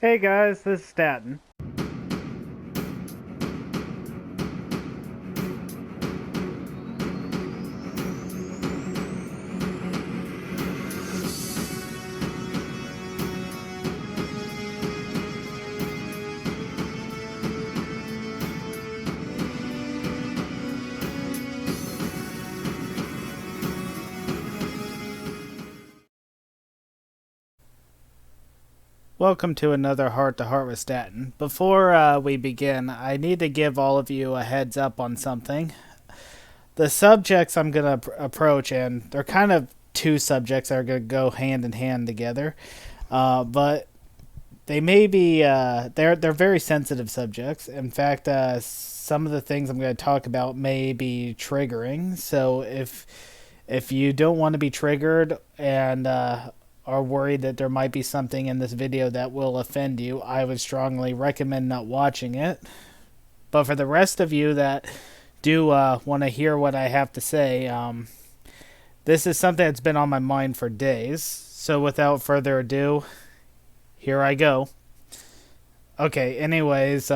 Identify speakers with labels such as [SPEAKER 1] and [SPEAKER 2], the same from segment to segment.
[SPEAKER 1] Hey guys, this is Statton. Welcome to another Heart to Heart with Statton. Before we begin, I need to give all of you a heads up on something. The subjects I'm going to approach, and they're kind of two subjects that are going to go hand in hand together, but they may be they're very sensitive subjects. In fact, some of the things I'm going to talk about may be triggering. So if you don't want to be triggered and are worried that there might be something in this video that will offend you, I would strongly recommend not watching it. But for the rest of you that do want to hear what I have to say, this is something that's been on my mind for days. So without further ado, here I go. Okay, anyways,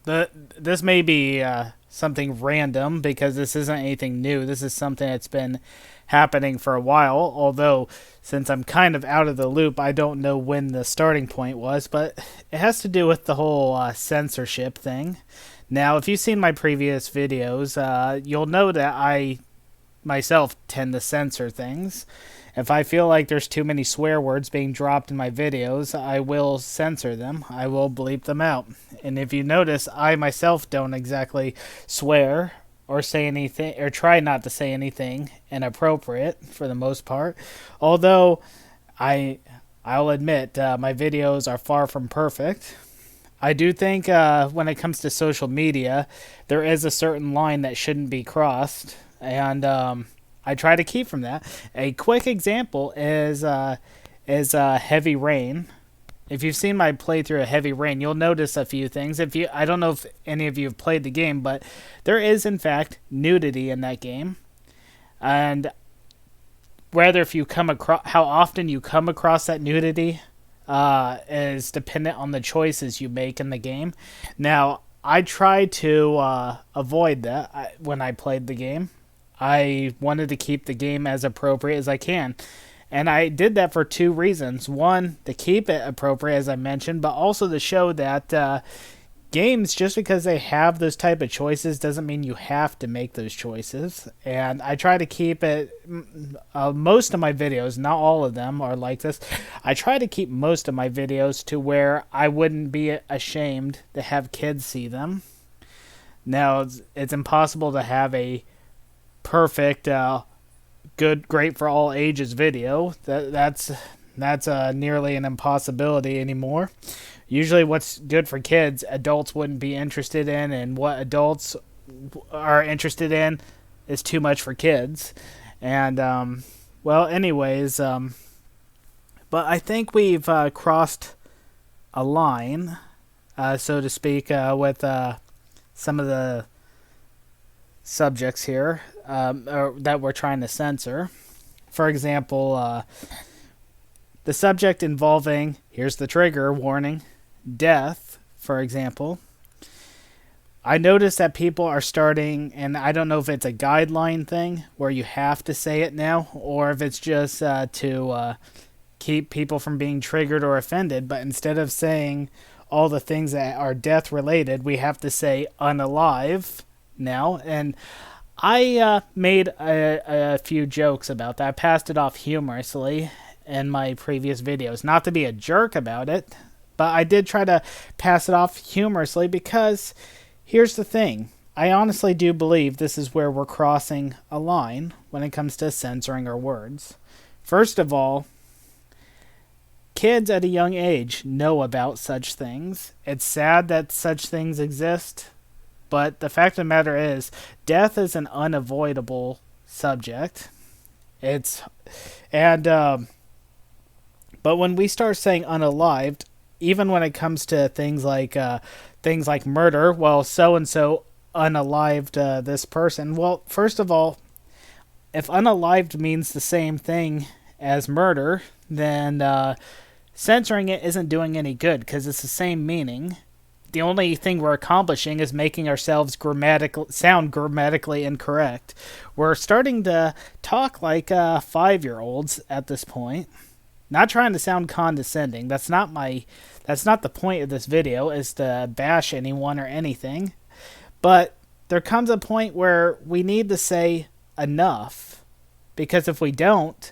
[SPEAKER 1] this may be something random because this isn't anything new. This is something that's been happening for a while, although since I'm kind of out of the loop, I don't know when the starting point was, but it has to do with the whole censorship thing. Now, if you've seen my previous videos, you'll know that I myself tend to censor things. If I feel like there's too many swear words being dropped in my videos, I will censor them. I will bleep them out. And if you notice, I myself don't exactly swear or say anything, or try not to say anything inappropriate for the most part. Although I'll admit my videos are far from perfect. I do think when it comes to social media, there is a certain line that shouldn't be crossed, and I try to keep from that. A quick example is Heavy Rain. If you've seen my playthrough of Heavy Rain, you'll notice a few things. I don't know if any of you have played the game, but there is in fact nudity in that game, and whether if you come across how often you come across that nudity is dependent on the choices you make in the game. Now, I try to avoid that when I played the game. I wanted to keep the game as appropriate as I can. And I did that for two reasons. One, to keep it appropriate, as I mentioned, but also to show that games, just because they have those type of choices, doesn't mean you have to make those choices. And I try to keep it, most of my videos, not all of them are like this, I try to keep most of my videos to where I wouldn't be ashamed to have kids see them. Now, it's impossible to have a perfect great for all ages video. That's nearly an impossibility anymore. Usually what's good for kids, adults wouldn't be interested in, and what adults are interested in is too much for kids. And well, anyways, but I think we've crossed a line, so to speak, with some of the subjects here that we're trying to censor. For example, the subject involving, here's the trigger warning, death, for example. I noticed that people are starting, and I don't know if it's a guideline thing where you have to say it now, or if it's just to keep people from being triggered or offended, but instead of saying all the things that are death related, we have to say unalive now. And I made a few jokes about that. I passed it off humorously in my previous videos. Not to be a jerk about it, but I did try to pass it off humorously because here's the thing. I honestly do believe this is where we're crossing a line when it comes to censoring our words. First of all, kids at a young age know about such things. It's sad that such things exist, but the fact of the matter is, death is an unavoidable subject. But when we start saying unalived, even when it comes to things like murder, well, so and so unalived this person. Well, first of all, if unalived means the same thing as murder, then censoring it isn't doing any good because it's the same meaning. The only thing we're accomplishing is making ourselves sound grammatically incorrect. We're starting to talk like 5-year-olds at this point. Not trying to sound condescending. That's not the point of this video, is to bash anyone or anything. But there comes a point where we need to say enough. Because if we don't,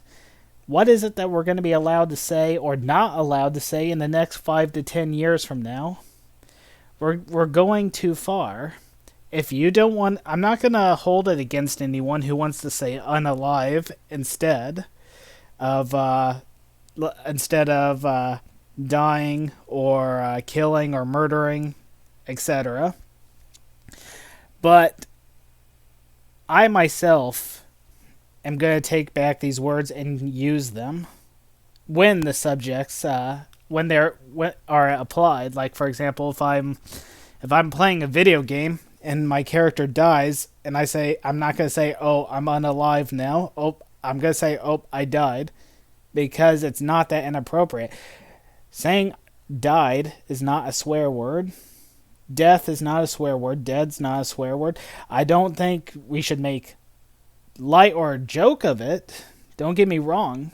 [SPEAKER 1] what is it that we're going to be allowed to say or not allowed to say in the next 5 to 10 years from now? We're going too far. If you don't want... I'm not going to hold it against anyone who wants to say unalive instead of dying or killing or murdering, etc. But I myself am going to take back these words and use them when the subjects when they are applied. Like, for example, if I'm playing a video game and my character dies and I say, I'm not going to say, oh, I'm unalive now. Oh, I'm going to say, oh, I died, because it's not that inappropriate. Saying died is not a swear word. Death is not a swear word. Dead's not a swear word. I don't think we should make light or a joke of it. Don't get me wrong.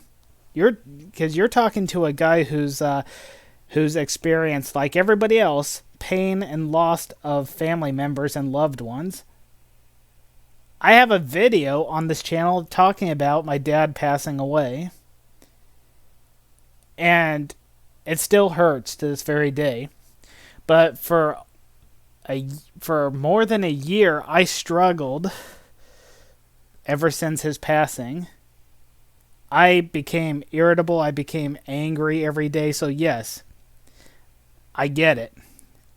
[SPEAKER 1] Because you're talking to a guy who's experienced, like everybody else, pain and loss of family members and loved ones. I have a video on this channel talking about my dad passing away. And it still hurts to this very day. But for more than a year, I struggled ever since his passing. I became irritable. I became angry every day. So yes, I get it.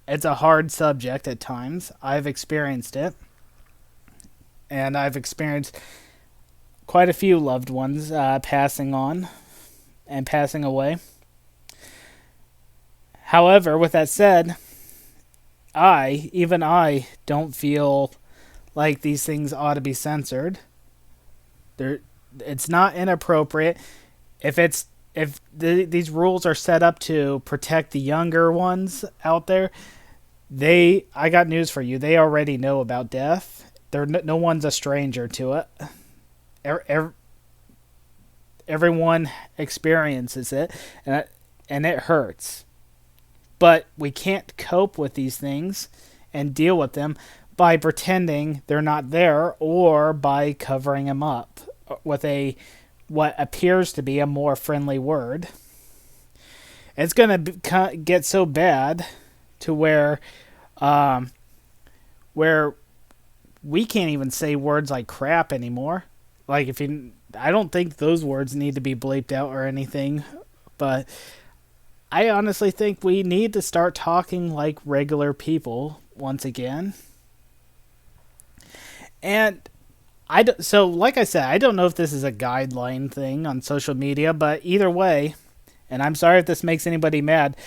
[SPEAKER 1] It's a hard subject at times. I've experienced it. And I've experienced quite a few loved ones passing on and passing away. However, with that said, even I don't feel like these things ought to be censored. It's not inappropriate. If these rules are set up to protect the younger ones out there, I got news for you. They already know about death. No one's a stranger to it. Everyone experiences it, and it hurts. But we can't cope with these things and deal with them by pretending they're not there or by covering them up with what appears to be a more friendly word. It's going to get so bad to where we can't even say words like crap anymore. Like, I don't think those words need to be bleeped out or anything, but I honestly think we need to start talking like regular people once again. And so, like I said, I don't know if this is a guideline thing on social media, but either way, and I'm sorry if this makes anybody mad,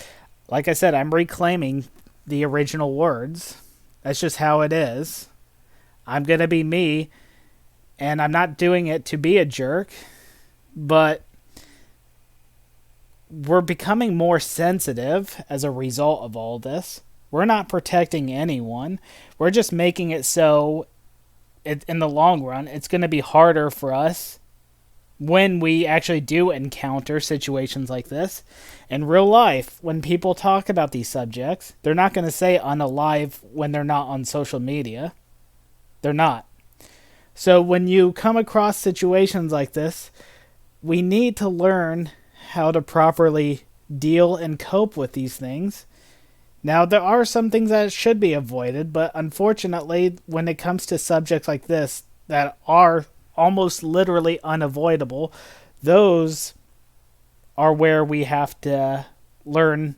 [SPEAKER 1] like I said, I'm reclaiming the original words. That's just how it is. I'm going to be me, and I'm not doing it to be a jerk, but we're becoming more sensitive as a result of all this. We're not protecting anyone. We're just making it so in the long run, it's going to be harder for us when we actually do encounter situations like this. In real life, when people talk about these subjects, they're not going to say unalive when they're not on social media. They're not. So when you come across situations like this, we need to learn how to properly deal and cope with these things. Now, there are some things that should be avoided, but unfortunately, when it comes to subjects like this that are almost literally unavoidable, those are where we have to learn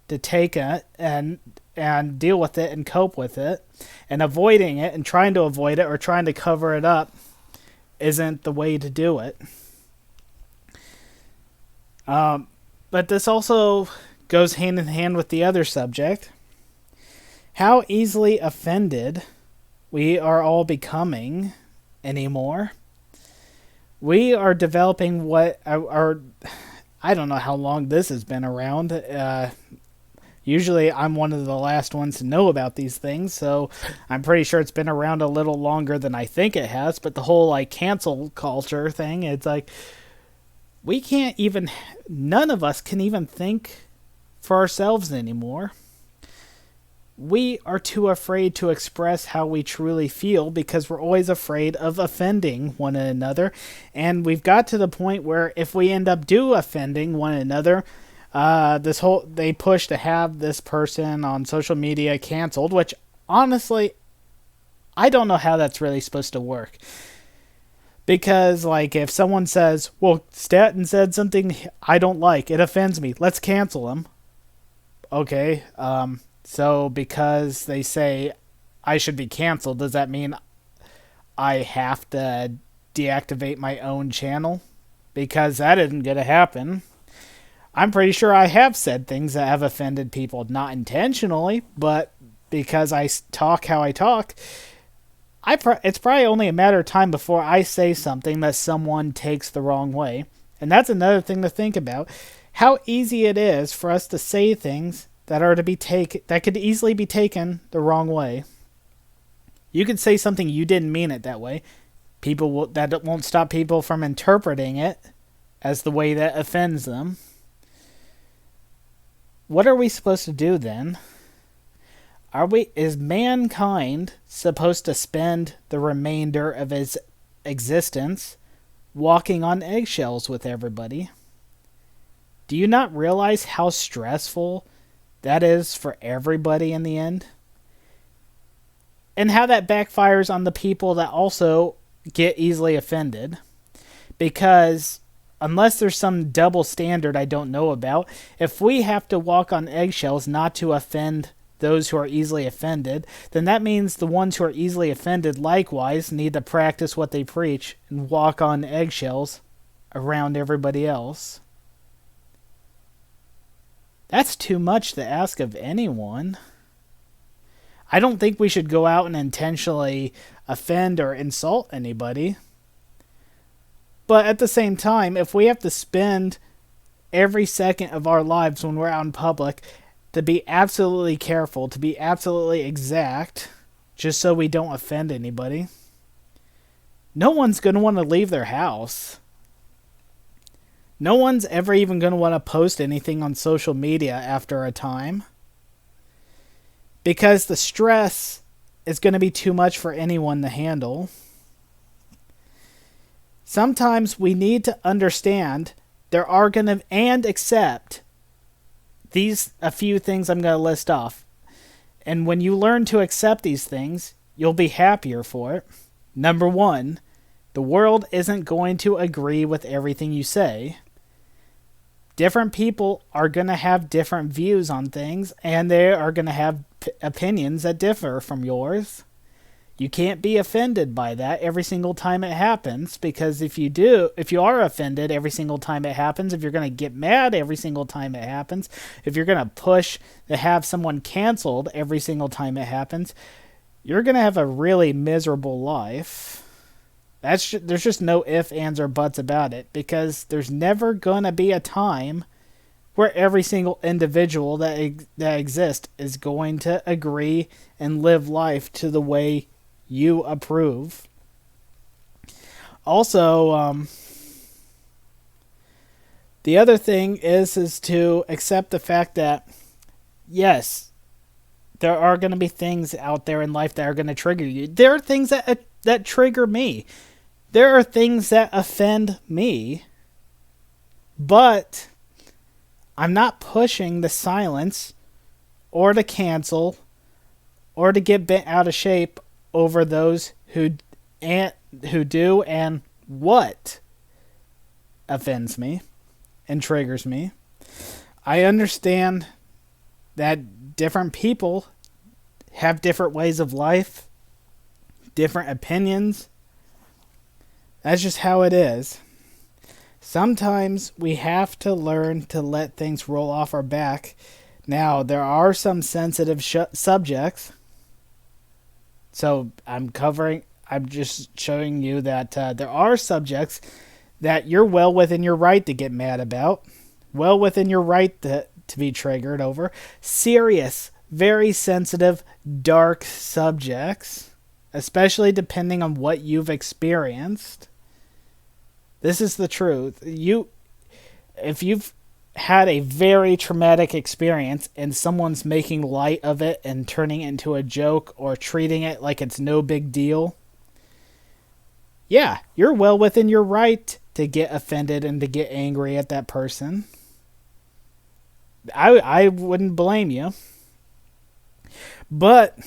[SPEAKER 1] to take it and deal with it and cope with it. And avoiding it and trying to avoid it or trying to cover it up isn't the way to do it. But this also goes hand in hand with the other subject. How easily offended we are all becoming anymore. We are developing what I I don't know how long this has been around. Usually I'm one of the last ones to know about these things, so I'm pretty sure it's been around a little longer than I think it has. But the whole like cancel culture thing, it's like we can't even, none of us can even think for ourselves anymore. We are too afraid to express how we truly feel because we're always afraid of offending one another. And we've got to the point where if we end up offending one another, they push to have this person on social media canceled, which honestly, I don't know how that's really supposed to work. Because, like, if someone says, well, Statton said something I don't like, it offends me, let's cancel him. Okay, so because they say I should be canceled, does that mean I have to deactivate my own channel? Because that isn't going to happen. I'm pretty sure I have said things that have offended people, not intentionally, but because I talk how I talk, it's probably only a matter of time before I say something that someone takes the wrong way. And that's another thing to think about. How easy it is for us to say things that could easily be taken the wrong way. You could say something you didn't mean it that way. That won't stop people from interpreting it as the way that offends them. What are we supposed to do then? Is mankind supposed to spend the remainder of his existence walking on eggshells with everybody? Do you not realize how stressful that is for everybody in the end? And how that backfires on the people that also get easily offended? Because unless there's some double standard I don't know about, if we have to walk on eggshells not to offend those who are easily offended, then that means the ones who are easily offended likewise need to practice what they preach and walk on eggshells around everybody else. That's too much to ask of anyone. I don't think we should go out and intentionally offend or insult anybody. But at the same time, if we have to spend every second of our lives when we're out in public to be absolutely careful, to be absolutely exact, just so we don't offend anybody, no one's going to want to leave their house. No one's ever even going to want to post anything on social media after a time. Because the stress is going to be too much for anyone to handle. Sometimes we need to understand there are going to, and accept a few things I'm going to list off. And when you learn to accept these things, you'll be happier for it. Number 1, the world isn't going to agree with everything you say. Different people are going to have different views on things, and they are going to have opinions that differ from yours. You can't be offended by that every single time it happens, because if you are offended every single time it happens, if you're going to get mad every single time it happens, if you're going to push to have someone canceled every single time it happens, you're going to have a really miserable life. There's just no ifs, ands, or buts about it, because there's never going to be a time where every single individual that exists is going to agree and live life to the way you approve. Also, the other thing is to accept the fact that, yes, there are going to be things out there in life that are going to trigger you. There are things that trigger me. There are things that offend me. But I'm not pushing the silence or to cancel or to get bent out of shape over those who do and what offends me and triggers me. I understand that different people have different ways of life, different opinions. That's just how it is. Sometimes we have to learn to let things roll off our back. Now, there are some sensitive subjects. So I'm just showing you that there are subjects that you're well within your right to get mad about. well within your right to be triggered over serious, very sensitive, dark subjects, especially depending on what you've experienced. This is the truth. If you've had a very traumatic experience and someone's making light of it and turning it into a joke or treating it like it's no big deal, yeah, you're well within your right to get offended and to get angry at that person. I wouldn't blame you. But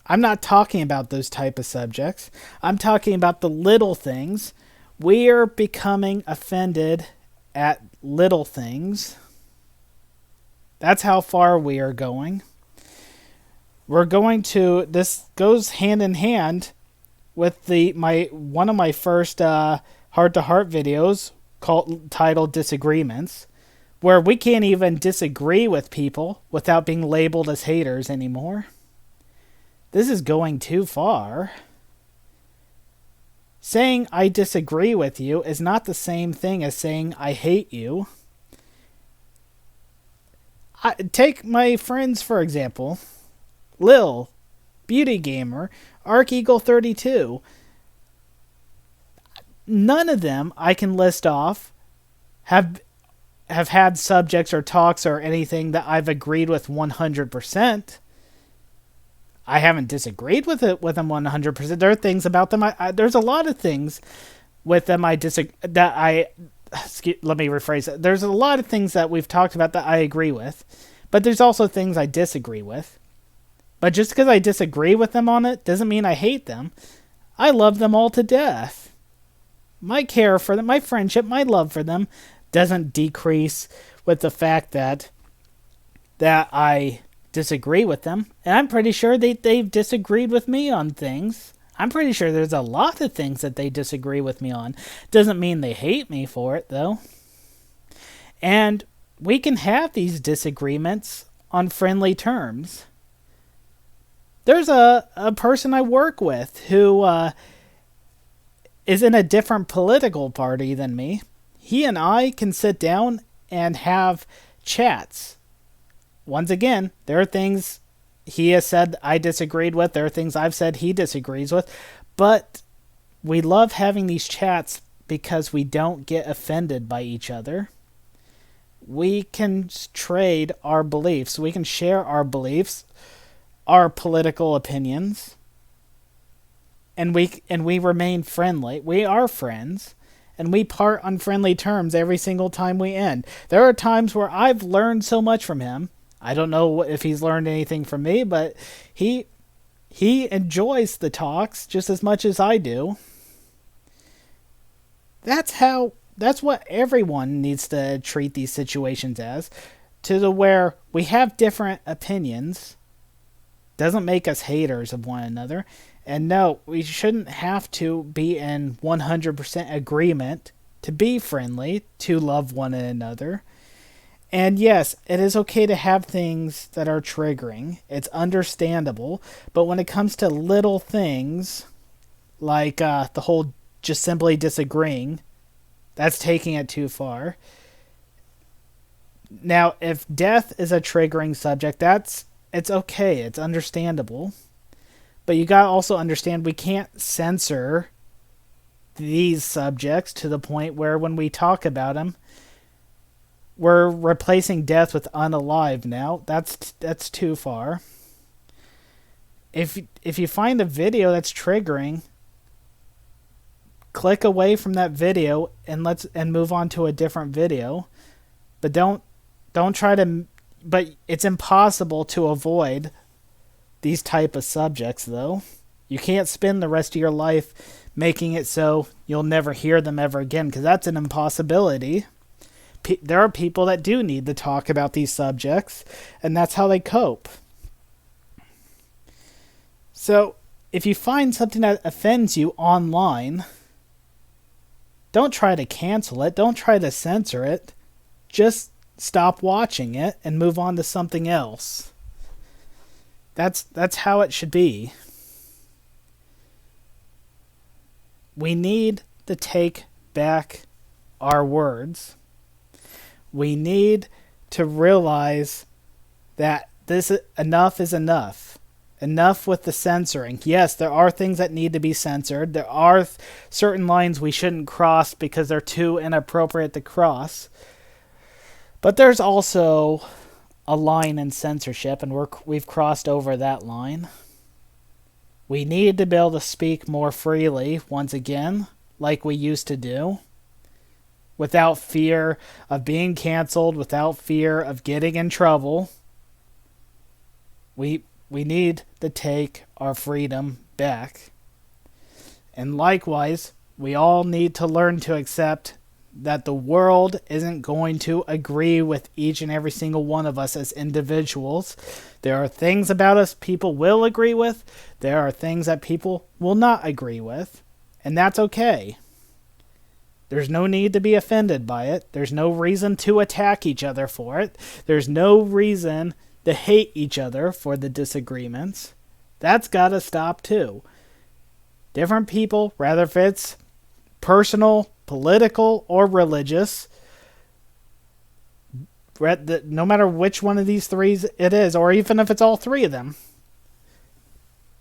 [SPEAKER 1] I'm not talking about those type of subjects. I'm talking about the little things. We're becoming offended at little things. That's how far we are going. This goes hand in hand with one of my first heart-to-heart videos titled Disagreements, where we can't even disagree with people without being labeled as haters anymore. This is going too far. Saying I disagree with you is not the same thing as saying I hate you. Take my friends, for example. Lil, Beauty Gamer, ArcEagle32. None of them I can list off have had subjects or talks or anything that I've agreed with 100%. I haven't disagreed with them 100%. There are things about them. There's a lot of things with them let me rephrase it. There's a lot of things that we've talked about that I agree with, but there's also things I disagree with. But just because I disagree with them on it doesn't mean I hate them. I love them all to death. My care for them, my friendship, my love for them doesn't decrease with the fact that I disagree with them. And I'm pretty sure they've disagreed with me on things. I'm pretty sure there's a lot of things that they disagree with me on. Doesn't mean they hate me for it, though. And we can have these disagreements on friendly terms. There's a person I work with who is in a different political party than me. He and I can sit down and have chats. Once again, there are things he has said I disagreed with. There are things I've said he disagrees with. But we love having these chats because we don't get offended by each other. We can trade our beliefs. We can share our beliefs, our political opinions. And we remain friendly. We are friends. And we part on friendly terms every single time we end. There are times where I've learned so much from him. I don't know if he's learned anything from me, but he enjoys the talks just as much as I do. That's what everyone needs to treat these situations as, to the where we have different opinions. Doesn't make us haters of one another. And no, we shouldn't have to be in 100% agreement to be friendly, to love one another. And yes, it is okay to have things that are triggering. It's understandable. But when it comes to little things, like the whole just simply disagreeing, that's taking it too far. Now, if death is a triggering subject, it's okay. It's understandable. But you gotta also understand we can't censor these subjects to the point where when we talk about them, we're replacing death with unalive now. That's too far. If you find a video that's triggering, click away from that video and move on to a different video. But don't try to. But it's impossible to avoid these type of subjects, though. You can't spend the rest of your life making it so you'll never hear them ever again, because that's an impossibility. There are people that do need to talk about these subjects, and that's how they cope. So, if you find something that offends you online, don't try to cancel it. Don't try to censor it. Just stop watching it and move on to something else. That's how it should be. We need to take back our words. We need to realize that enough is enough. Enough with the censoring. Yes, there are things that need to be censored. There are certain lines we shouldn't cross because they're too inappropriate to cross. But there's also a line in censorship, and we've crossed over that line. We need to be able to speak more freely, once again, like we used to do, without fear of being canceled, without fear of getting in trouble. We need to take our freedom back. And likewise, we all need to learn to accept that the world isn't going to agree with each and every single one of us as individuals. There are things about us people will agree with. There are things that people will not agree with. And that's okay. There's no need to be offended by it. There's no reason to attack each other for it. There's no reason to hate each other for the disagreements. That's got to stop too. Different people, whether if it's personal, political, or religious, no matter which one of these three it is, or even if it's all three of them,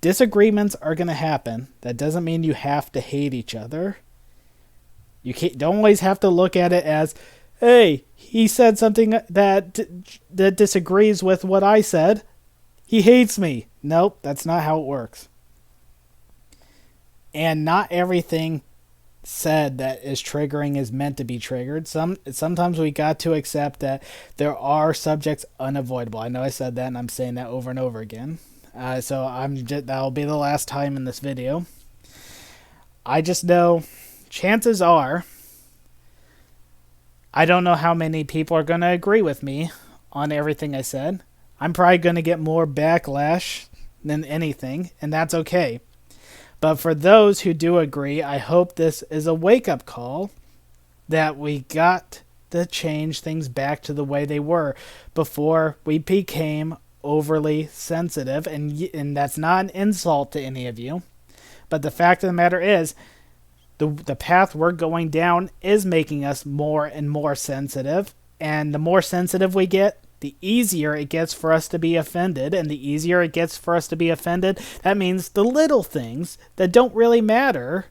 [SPEAKER 1] disagreements are going to happen. That doesn't mean you have to hate each other. You don't always have to look at it as, hey, he said something that disagrees with what I said. He hates me. Nope, that's not how it works. And not everything said that is triggering is meant to be triggered. Sometimes we got to accept that there are subjects unavoidable. I know I said that, and I'm saying that over and over again. So that'll be the last time in this video. I just know, chances are, I don't know how many people are going to agree with me on everything I said. I'm probably going to get more backlash than anything, and that's okay. But for those who do agree, I hope this is a wake-up call that we got to change things back to the way they were before we became overly sensitive. And that's not an insult to any of you. But the fact of the matter is, the path we're going down is making us more and more sensitive. And the more sensitive we get, the easier it gets for us to be offended. And the easier it gets for us to be offended, that means the little things that don't really matter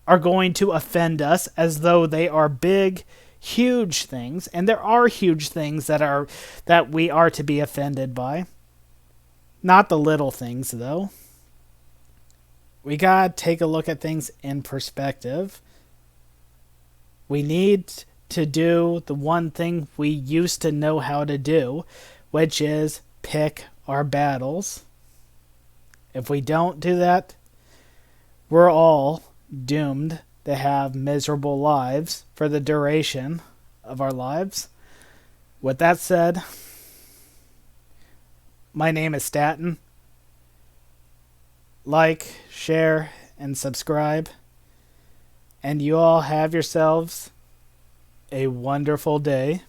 [SPEAKER 1] are going to offend us as though they are big, huge things. And there are huge things that we are to be offended by. Not the little things, though. We gotta take a look at things in perspective. We need to do the one thing we used to know how to do, which is pick our battles. If we don't do that, we're all doomed to have miserable lives for the duration of our lives. With that said, my name is Statton. Like, share, and subscribe. And you all have yourselves a wonderful day.